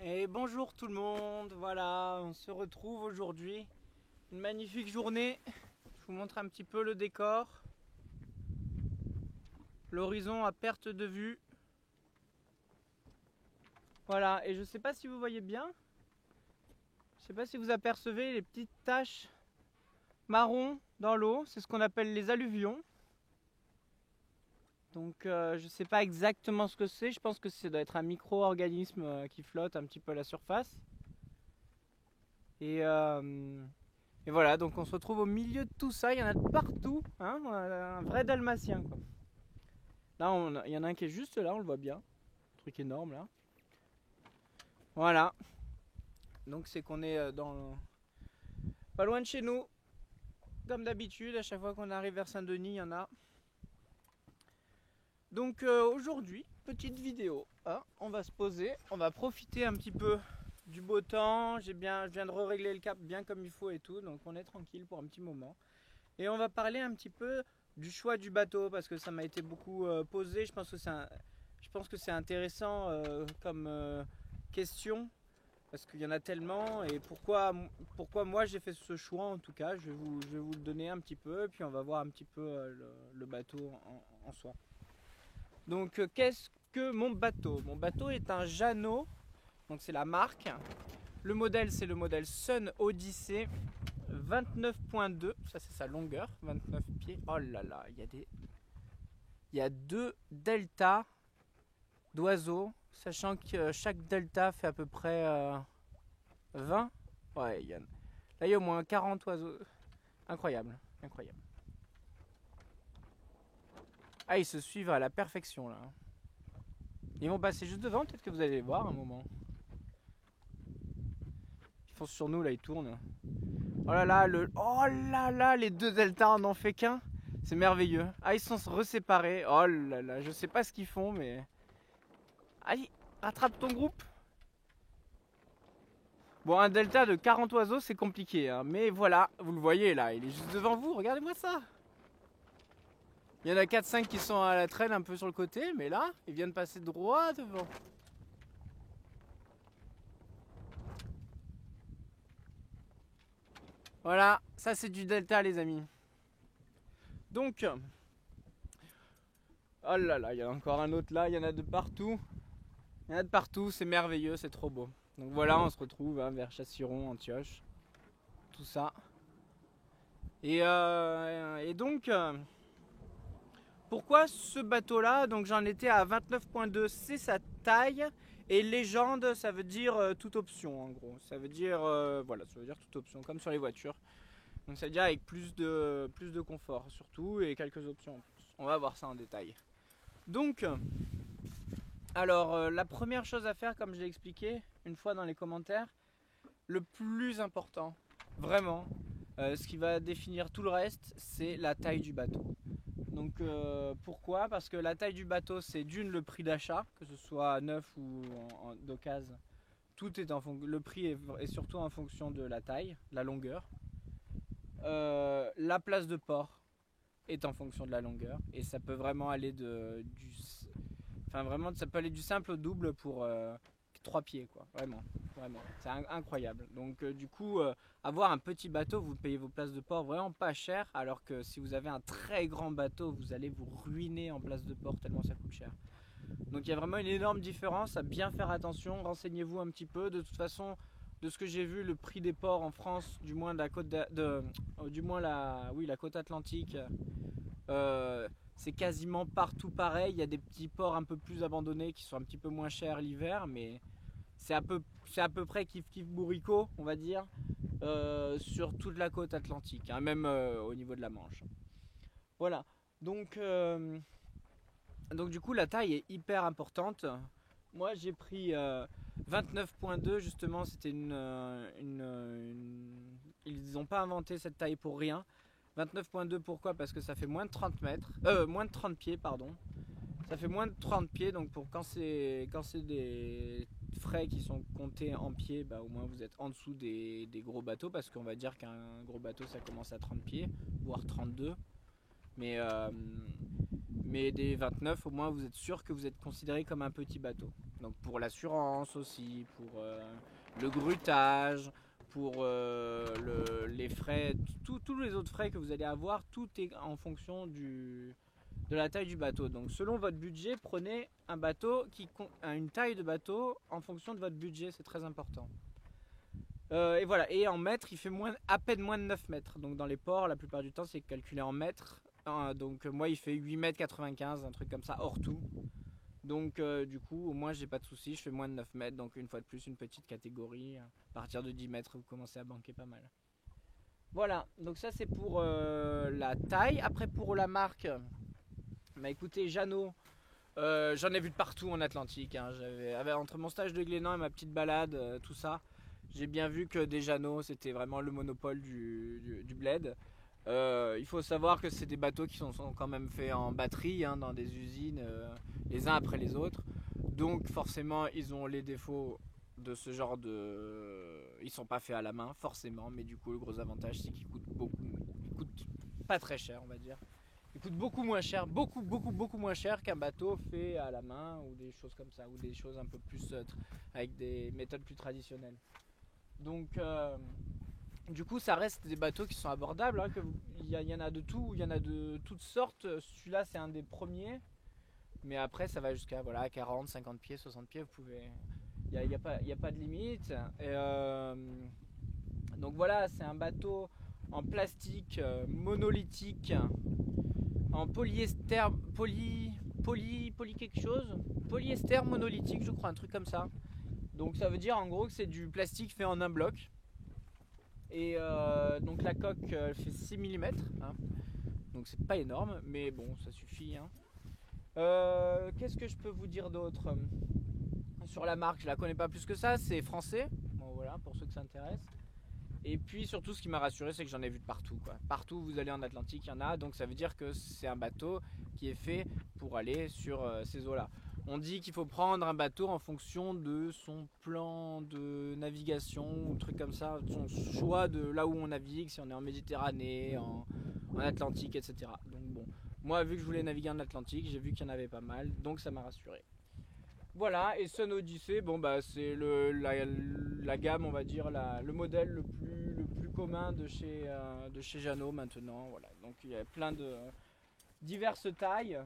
Et bonjour tout le monde, voilà, on se retrouve aujourd'hui. Une magnifique journée. Je vous montre un petit peu le décor. L'horizon à perte de vue. Voilà, et je sais pas si vous voyez bien. Je sais pas si vous apercevez les petites taches marron dans l'eau. C'est ce qu'on appelle les alluvions. Donc je sais pas exactement ce que c'est. Je pense que ça doit être un micro-organisme qui flotte un petit peu à la surface. Et voilà, donc on se retrouve au milieu de tout ça, il y en a de partout, hein, un vrai dalmatien quoi. Là, il y en a un qui est juste là, on le voit bien, un truc énorme là. Voilà, donc c'est qu'on est pas loin de chez nous, comme d'habitude, à chaque fois qu'on arrive vers Saint-Denis, il y en a. Donc aujourd'hui, petite vidéo, hein, on va se poser, on va profiter un petit peu du beau temps, je viens de régler le cap bien comme il faut et tout, donc on est tranquille pour un petit moment. Et on va parler un petit peu du choix du bateau parce que ça m'a été beaucoup posé. Je pense que c'est intéressant comme question parce qu'il y en a tellement. Et pourquoi moi j'ai fait ce choix en tout cas. Je vais vous le donner un petit peu. Puis on va voir un petit peu le bateau en soi. Donc qu'est-ce que mon bateau? Mon bateau est un Jeannot. Donc c'est la marque. Le modèle c'est le modèle Sun Odyssey 29.2, ça c'est sa longueur, 29 pieds. Oh là là, il y a deux deltas d'oiseaux, sachant que chaque delta fait à peu près 20. Ouais, là il y a au moins 40 oiseaux. Incroyable, incroyable. Ah, ils se suivent à la perfection là. Ils vont passer juste devant, peut-être que vous allez les voir un moment. Ils foncent sur nous là, ils tournent. Oh là là, les deux deltas n'en fait qu'un. C'est merveilleux. Ah, ils sont reséparés. Oh là là, je sais pas ce qu'ils font, mais... Allez, rattrape ton groupe. Bon, un delta de 40 oiseaux, c'est compliqué, hein. Mais voilà, vous le voyez là, il est juste devant vous. Regardez-moi ça. Il y en a 4-5 qui sont à la traîne un peu sur le côté, mais là, ils viennent passer droit devant. Voilà, ça c'est du delta, les amis. Donc... Oh là là, il y en a encore un autre là, il y en a de partout. Il y en a de partout, c'est merveilleux, c'est trop beau. Donc voilà, on se retrouve hein, vers Chassiron, Antioche, tout ça. Et donc, pourquoi ce bateau-là? Donc j'en étais à 29.2, c'est sa taille. Et légende, ça veut dire toute option en gros. Ça veut dire, voilà, ça veut dire toute option, comme sur les voitures. Donc ça veut dire avec plus de confort surtout et quelques options en plus. On va voir ça en détail. Donc... Alors, la première chose à faire, comme je l'ai expliqué une fois dans les commentaires, le plus important, vraiment, ce qui va définir tout le reste, c'est la taille du bateau. Donc, pourquoi? Parce que la taille du bateau, c'est d'une le prix d'achat, que ce soit neuf ou d'occasion. Tout est le prix est surtout en fonction de la taille, de la longueur. La place de port est en fonction de la longueur, et ça peut vraiment aller Enfin vraiment, ça peut aller du simple au double pour 3 pieds quoi, vraiment, vraiment. C'est incroyable. Donc du coup, avoir un petit bateau, vous payez vos places de port vraiment pas cher, alors que si vous avez un très grand bateau, vous allez vous ruiner en place de port tellement ça coûte cher. Donc il y a vraiment une énorme différence, à bien faire attention, renseignez-vous un petit peu. De toute façon, de ce que j'ai vu, le prix des ports en France, du moins la côte du moins la côte atlantique, c'est quasiment partout pareil. Il y a des petits ports un peu plus abandonnés qui sont un petit peu moins chers l'hiver, mais c'est à peu près kiff kiff bourricot, on va dire, sur toute la côte atlantique, hein, même au niveau de la Manche. Voilà. Donc du coup, la taille est hyper importante. Moi, j'ai pris 29.2 justement. C'était ils n'ont pas inventé cette taille pour rien. 29.2 pourquoi? Parce que ça fait moins de 30 mètres, moins de 30 pieds pardon. Ça fait moins de 30 pieds, donc pour quand c'est des frais qui sont comptés en pieds, bah au moins vous êtes en dessous des gros bateaux, parce qu'on va dire qu'un gros bateau ça commence à 30 pieds, voire 32. Mais, euh, mais des 29 au moins vous êtes sûr que vous êtes considéré comme un petit bateau. Donc pour l'assurance aussi, pour le grutage, pour les frais, tous les autres frais que vous allez avoir, tout est en fonction de la taille du bateau. Donc selon votre budget, prenez un bateau une taille de bateau en fonction de votre budget, c'est très important. Et voilà, et en mètres, il fait à peine moins de 9 mètres. Donc dans les ports, la plupart du temps, c'est calculé en mètres. Donc moi, il fait 8,95 m, un truc comme ça, hors tout. Donc du coup, au moins, j'ai pas de soucis, je fais moins de 9 mètres. Donc une fois de plus, une petite catégorie. À partir de 10 mètres, vous commencez à banquer pas mal. Voilà, donc ça c'est pour la taille. Après, pour la marque, bah écoutez, Jeannot, j'en ai vu de partout en Atlantique. Hein. Entre mon stage de Glénan et ma petite balade, tout ça, j'ai bien vu que des Jeannot, c'était vraiment le monopole du bled. Il faut savoir que c'est des bateaux qui sont quand même faits en batterie, hein, dans des usines, les uns après les autres. Donc forcément, ils ont les défauts de ce genre de... Ils sont pas faits à la main, forcément, mais du coup, le gros avantage, c'est qu'ils coûtent pas très cher, on va dire. Ils coûtent beaucoup moins cher, beaucoup moins cher qu'un bateau fait à la main ou des choses comme ça, ou des choses un peu plus avec des méthodes plus traditionnelles. Donc, du coup, ça reste des bateaux qui sont abordables. Hein, il y en a de tout, il y en a de toutes sortes. Celui-là, c'est un des premiers. Mais après, ça va jusqu'à 40, 50 pieds, 60 pieds. Vous pouvez... Il n'y a pas de limite. Et, donc voilà, c'est un bateau en plastique monolithique, en polyester, quelque chose. Polyester monolithique, je crois, un truc comme ça. Donc ça veut dire en gros que c'est du plastique fait en un bloc. Et donc la coque fait 6 mm. Hein. Donc c'est pas énorme, mais bon, ça suffit. Hein. Qu'est-ce que je peux vous dire d'autre sur la marque? Je la connais pas plus que ça, c'est français. Bon voilà, pour ceux que ça intéresse. Et puis surtout, ce qui m'a rassuré, c'est que j'en ai vu de partout, quoi. Partout où vous allez en Atlantique, il y en a. Donc ça veut dire que c'est un bateau qui est fait pour aller sur ces eaux-là. On dit qu'il faut prendre un bateau en fonction de son plan de navigation ou truc comme ça, de son choix de là où on navigue, si on est en Méditerranée, en Atlantique, etc. Donc bon, moi vu que je voulais naviguer en Atlantique, j'ai vu qu'il y en avait pas mal, donc ça m'a rassuré. Voilà, et Sun Odyssey, bon bah c'est la gamme, on va dire, le modèle le plus commun de chez Jeannot maintenant. Voilà, donc il y a plein de diverses tailles.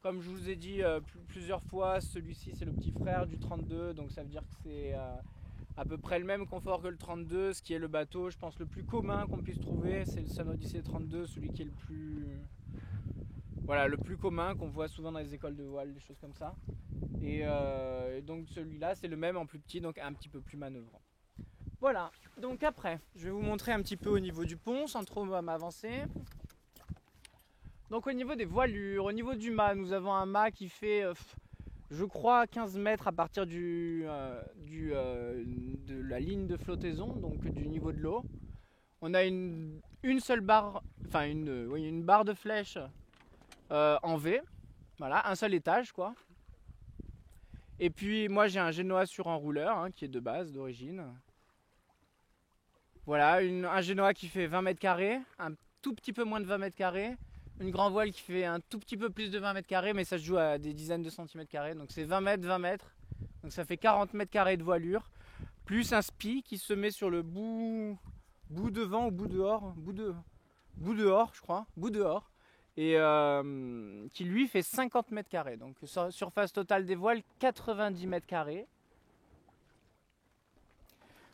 Comme je vous ai dit plusieurs fois, celui-ci c'est le petit frère du 32, donc ça veut dire que c'est à peu près le même confort que le 32, ce qui est le bateau, je pense, le plus commun qu'on puisse trouver, c'est le Sun Odyssey 32, celui qui est le plus commun, qu'on voit souvent dans les écoles de voile, des choses comme ça. Et donc celui-là c'est le même en plus petit, donc un petit peu plus manœuvrant. Voilà, donc après, je vais vous montrer un petit peu au niveau du pont, sans trop m'avancer. Donc au niveau des voilures, au niveau du mât, nous avons un mât qui fait, je crois, 15 mètres à partir de la ligne de flottaison, donc du niveau de l'eau. On a une seule barre, enfin une barre de flèche en V, voilà, un seul étage quoi. Et puis moi j'ai un Genoa sur enrouleur hein, qui est de base, d'origine. Voilà, un Genoa qui fait 20 mètres carrés, un tout petit peu moins de 20 mètres carrés. Une grand voile qui fait un tout petit peu plus de 20 mètres carrés, mais ça se joue à des dizaines de centimètres carrés. Donc c'est 20 mètres, 20 mètres. Donc ça fait 40 mètres carrés de voilure. Plus un spi qui se met sur le bout devant ou bout dehors. Bout dehors, je crois. Bout dehors. Et qui lui fait 50 mètres carrés. Donc surface totale des voiles, 90 mètres carrés.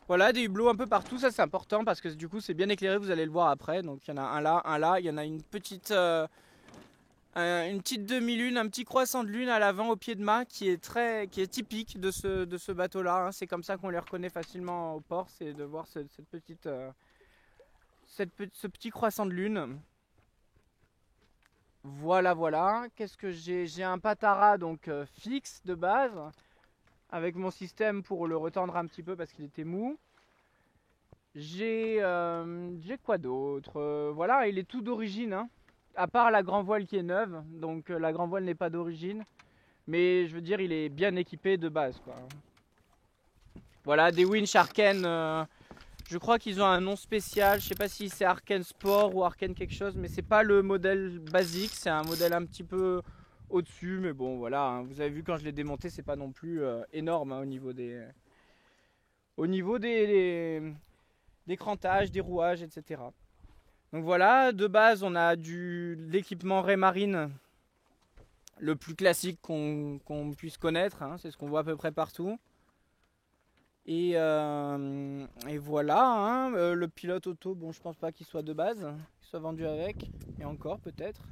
Voilà, des hublots un peu partout, ça c'est important parce que du coup c'est bien éclairé, vous allez le voir après. Donc il y en a un là, il y en a une petite demi-lune, un petit croissant de lune à l'avant au pied de mât qui est typique de ce bateau-là. Hein. C'est comme ça qu'on les reconnaît facilement au port, c'est de voir ce petit croissant de lune. Voilà. Qu'est-ce que j'ai? J'ai un patara donc fixe de base, avec mon système pour le retendre un petit peu parce qu'il était mou. J'ai quoi d'autre? Voilà, il est tout d'origine, hein, à part la grand voile qui est neuve. Donc la grand voile n'est pas d'origine. Mais je veux dire, il est bien équipé de base, quoi. Voilà, des winch Arken. Je crois qu'ils ont un nom spécial. Je sais pas si c'est Arken Sport ou Arken quelque chose. Mais c'est pas le modèle basique. C'est un modèle un petit peu au-dessus, mais bon voilà, hein, vous avez vu quand je l'ai démonté, c'est pas non plus énorme hein, au niveau des crantages, des rouages, etc. Donc voilà, de base on a l'équipement Raymarine le plus classique qu'on puisse connaître, hein, c'est ce qu'on voit à peu près partout. Et voilà, hein, le pilote auto, bon je pense pas qu'il soit de base, qu'il soit vendu avec, et encore peut-être.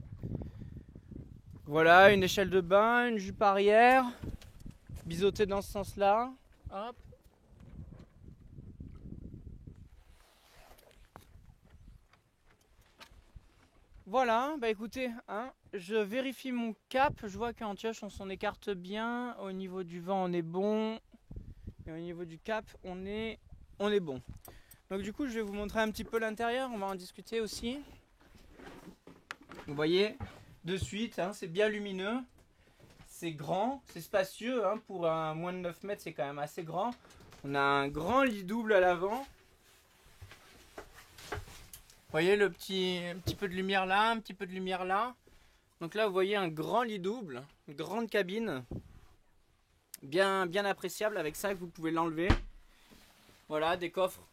Voilà, une échelle de bain, une jupe arrière, biseautée dans ce sens-là. Hop. Voilà, bah écoutez, hein, je vérifie mon cap, je vois qu'Antioche on s'en écarte bien, au niveau du vent on est bon, et au niveau du cap on est bon. Donc du coup je vais vous montrer un petit peu l'intérieur, on va en discuter aussi. Vous voyez, de suite, hein, c'est bien lumineux, c'est grand, c'est spacieux, hein, pour un moins de 9 mètres c'est quand même assez grand. On a un grand lit double à l'avant. Vous voyez un petit peu de lumière là, un petit peu de lumière là. Donc là vous voyez un grand lit double, une grande cabine, bien appréciable, avec ça que vous pouvez l'enlever. Voilà, des coffres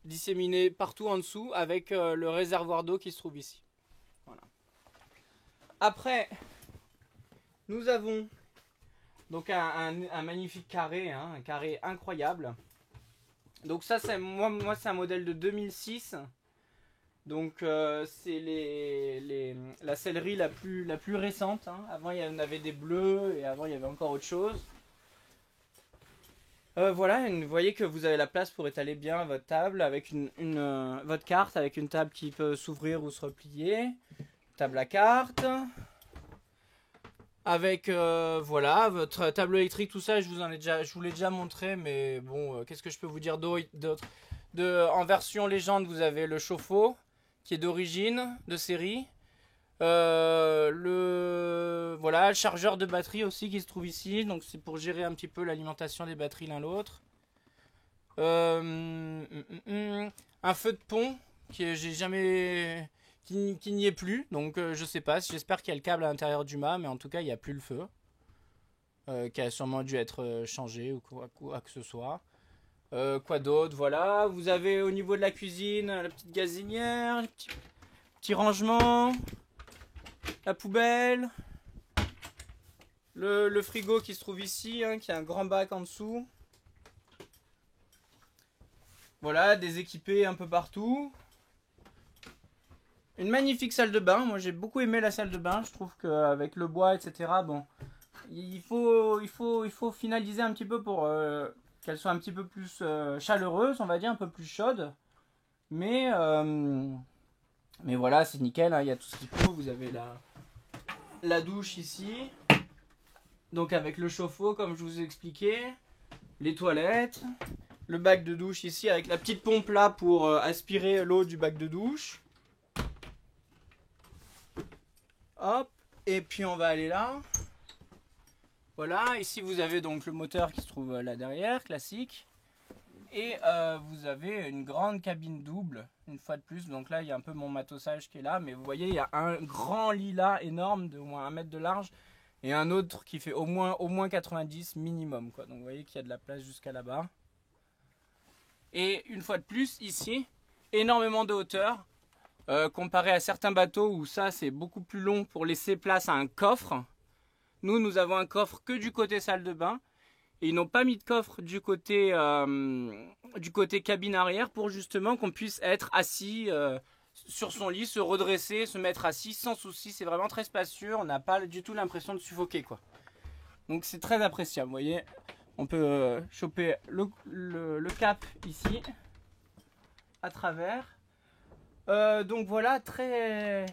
disséminés partout en dessous avec le réservoir d'eau qui se trouve ici. Voilà. Après, nous avons donc un magnifique carré, hein, un carré incroyable. Donc ça c'est moi c'est un modèle de 2006. Donc c'est la sellerie la plus récente, hein. Avant il y en avait des bleus et avant il y avait encore autre chose. Voilà, vous voyez que vous avez la place pour étaler bien votre table avec votre carte, avec une table qui peut s'ouvrir ou se replier. Table à carte. Avec voilà, votre tableau électrique, tout ça, je vous l'ai déjà montré, mais bon, qu'est-ce que je peux vous dire d'autre? En version légende, vous avez le chauffe-eau, qui est d'origine, de série. Voilà, le chargeur de batterie aussi qui se trouve ici, donc c'est pour gérer un petit peu l'alimentation des batteries l'un l'autre. Un feu de pont qui n'y est plus, donc je sais pas, j'espère qu'il y a le câble à l'intérieur du mât, mais en tout cas il n'y a plus le feu, qui a sûrement dû être changé ou quoi que ce soit. Quoi d'autre? Voilà, vous avez au niveau de la cuisine la petite gazinière, le petit rangement, la poubelle, le frigo qui se trouve ici, hein, qui a un grand bac en dessous. Voilà, des équipés un peu partout. Une magnifique salle de bain, moi j'ai beaucoup aimé la salle de bain, je trouve qu'avec le bois, etc., bon, il faut finaliser un petit peu pour qu'elle soit un petit peu plus chaleureuse, on va dire, un peu plus chaude. Mais voilà, c'est nickel, hein, il y a tout ce qu'il faut, vous avez la douche ici, donc avec le chauffe-eau comme je vous ai expliqué, les toilettes, le bac de douche ici avec la petite pompe là pour aspirer l'eau du bac de douche. Hop, et puis on va aller là. Voilà, ici vous avez donc le moteur qui se trouve là derrière, classique. Et vous avez une grande cabine double, une fois de plus. Donc là, il y a un peu mon matossage qui est là. Mais vous voyez, il y a un grand lit là, énorme, de au moins 1 mètre de large. Et un autre qui fait au moins 90 minimum, quoi. Donc vous voyez qu'il y a de la place jusqu'à là-bas. Et une fois de plus, ici, énormément de hauteur. Comparé à certains bateaux où ça, c'est beaucoup plus long pour laisser place à un coffre. Nous avons un coffre que du côté salle de bain. Et ils n'ont pas mis de coffre du côté cabine arrière pour justement qu'on puisse être assis sur son lit, se redresser, se mettre assis sans souci. C'est vraiment très spacieux, on n'a pas du tout l'impression de suffoquer, quoi. Donc c'est très appréciable, vous voyez. On peut choper le cap ici, à travers. Donc voilà, très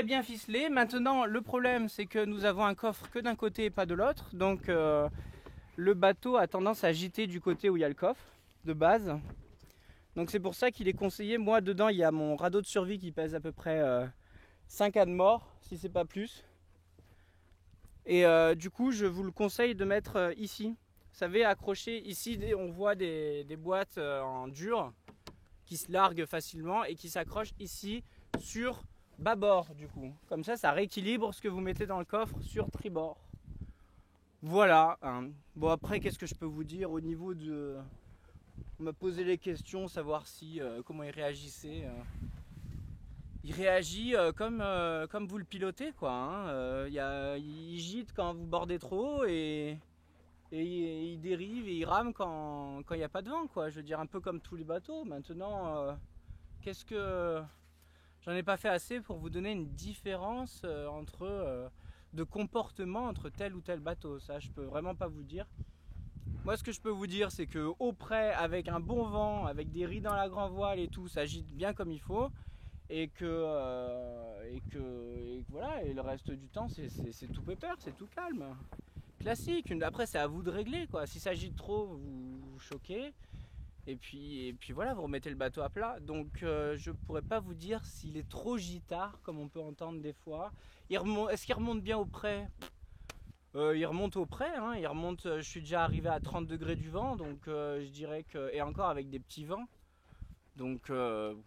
bien ficelé. Maintenant, le problème, c'est que nous avons un coffre que d'un côté et pas de l'autre. Donc le bateau a tendance à gîter du côté où il y a le coffre, de base. Donc c'est pour ça qu'il est conseillé. Moi, dedans, il y a mon radeau de survie qui pèse à peu près 5 ânes morts, si c'est pas plus. Et du coup, je vous le conseille de mettre ici. Vous savez, accroché ici, on voit des boîtes en dur qui se larguent facilement et qui s'accrochent ici sur bâbord du coup. Comme ça rééquilibre ce que vous mettez dans le coffre sur tribord. Voilà. Hein. Bon après, qu'est-ce que je peux vous dire au niveau de... On m'a posé les questions, savoir si comment il réagissait. Il réagit comme vous le pilotez quoi. Hein. Il gîte quand vous bordez trop et il dérive et il rame quand il n'y a pas de vent quoi. Je veux dire un peu comme tous les bateaux. Maintenant, qu'est-ce que... J'en ai pas fait assez pour vous donner une différence de comportement entre tel ou tel bateau. Ça, je peux vraiment pas vous dire. Moi, ce que je peux vous dire, c'est que au près, avec un bon vent, avec des riz dans la grand voile et tout, ça gîte bien comme il faut. Et que voilà. Et le reste du temps, c'est tout pépère, c'est tout calme. Classique. Après, c'est à vous de régler quoi. Si ça gîte trop, vous choquez. Et puis voilà, vous remettez le bateau à plat. Donc je pourrais pas vous dire s'il est trop gitard, comme on peut entendre des fois. Est-ce qu'il remonte bien au près? Il remonte au près, hein. Il remonte, je suis déjà arrivé à 30 degrés du vent, donc je dirais que... Et encore avec des petits vents. Donc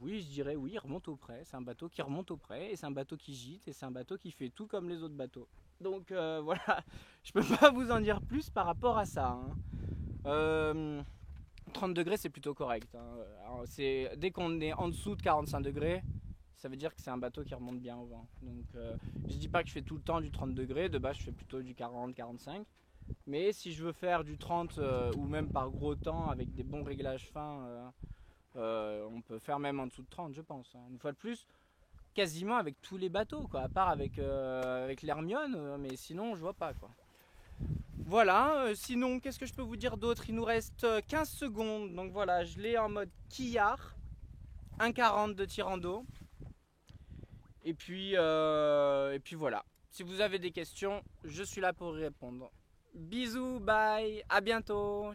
oui, je dirais oui, il remonte au près. C'est un bateau qui remonte au près, et c'est un bateau qui gîte, et c'est un bateau qui fait tout comme les autres bateaux. Donc voilà, je peux pas vous en dire plus par rapport à ça. Hein. 30 degrés c'est plutôt correct. Hein. Alors, dès qu'on est en dessous de 45 degrés, ça veut dire que c'est un bateau qui remonte bien au vent. Donc je dis pas que je fais tout le temps du 30 degrés, de base je fais plutôt du 40-45. Mais si je veux faire du 30 ou même par gros temps avec des bons réglages fins, on peut faire même en dessous de 30 je pense. Hein. Une fois de plus, quasiment avec tous les bateaux, quoi, à part avec l'Hermione, mais sinon je vois pas quoi. Voilà, sinon qu'est-ce que je peux vous dire d'autre? Il nous reste 15 secondes, donc voilà, je l'ai en mode quillard, 1,40 de tirant d'eau. Et puis voilà, si vous avez des questions, je suis là pour y répondre. Bisous, bye, à bientôt.